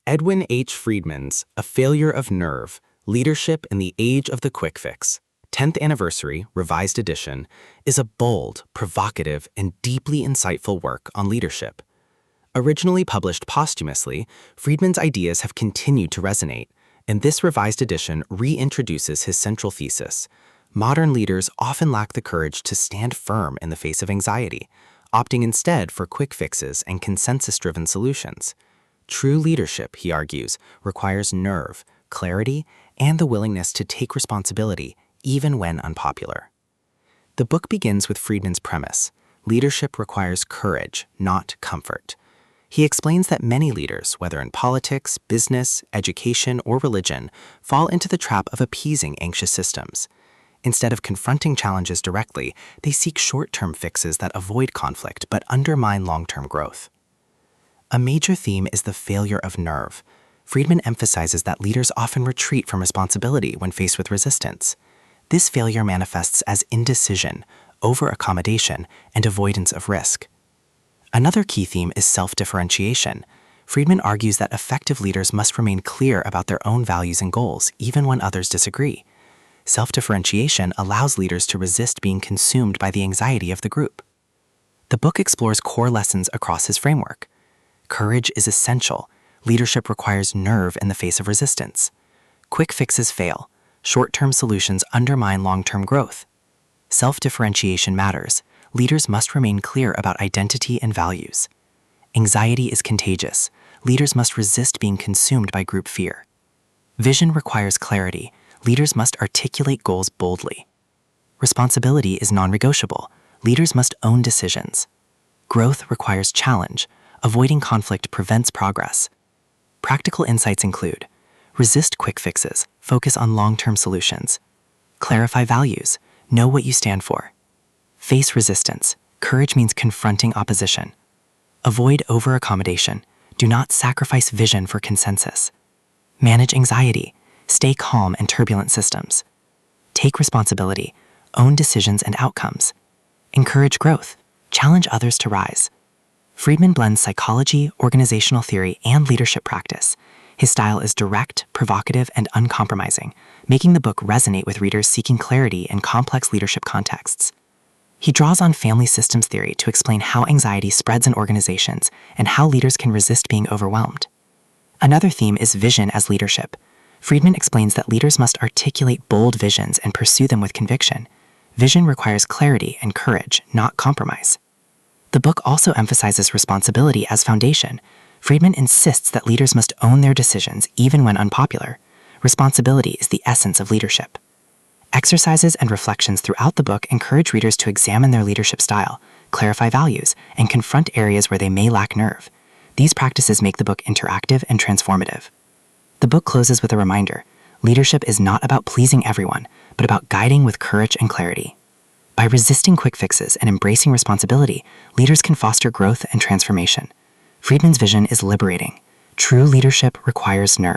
Edwin H. Friedman's A Failure of Nerve, Leadership in the Age of the Quick Fix, 10th Anniversary, Revised Edition, is a bold, provocative, and deeply insightful work on leadership. Originally published posthumously, Friedman's ideas have continued to resonate, and this revised edition reintroduces his central thesis. Modern leaders often lack the courage to stand firm in the face of anxiety, opting instead for quick fixes and consensus-driven solutions. True leadership, he argues, requires nerve, clarity, and the willingness to take responsibility, even when unpopular. The book begins with Friedman's premise: leadership requires courage, not comfort. He explains that many leaders, whether in politics, business, education, or religion, fall into the trap of appeasing anxious systems. Instead of confronting challenges directly, they seek short-term fixes that avoid conflict but undermine long-term growth. A major theme is the failure of nerve. Friedman emphasizes that leaders often retreat from responsibility when faced with resistance. This failure manifests as indecision, over-accommodation, and avoidance of risk. Another key theme is self-differentiation. Friedman argues that effective leaders must remain clear about their own values and goals, even when others disagree. Self-differentiation allows leaders to resist being consumed by the anxiety of the group. The book explores core lessons across his framework. Courage is essential. Leadership requires nerve in the face of resistance. Quick fixes fail. Short-term solutions undermine long-term growth. Self-differentiation matters. Leaders must remain clear about identity and values. Anxiety is contagious. Leaders must resist being consumed by group fear. Vision requires clarity. Leaders must articulate goals boldly. Responsibility is non-negotiable. Leaders must own decisions. Growth requires challenge. Avoiding conflict prevents progress. Practical insights include: resist quick fixes, focus on long-term solutions. Clarify values, know what you stand for. Face resistance, courage means confronting opposition. Avoid over-accommodation, do not sacrifice vision for consensus. Manage anxiety, stay calm in turbulent systems. Take responsibility, own decisions and outcomes. Encourage growth, challenge others to rise. Friedman blends psychology, organizational theory, and leadership practice. His style is direct, provocative, and uncompromising, making the book resonate with readers seeking clarity in complex leadership contexts. He draws on family systems theory to explain how anxiety spreads in organizations and how leaders can resist being overwhelmed. Another theme is vision as leadership. Friedman explains that leaders must articulate bold visions and pursue them with conviction. Vision requires clarity and courage, not compromise. The book also emphasizes responsibility as foundation. Friedman insists that leaders must own their decisions even when unpopular. Responsibility is the essence of leadership. Exercises and reflections throughout the book encourage readers to examine their leadership style, clarify values, and confront areas where they may lack nerve. These practices make the book interactive and transformative. The book closes with a reminder: leadership is not about pleasing everyone, but about guiding with courage and clarity. By resisting quick fixes and embracing responsibility, leaders can foster growth and transformation. Friedman's vision is liberating. True leadership requires nerve.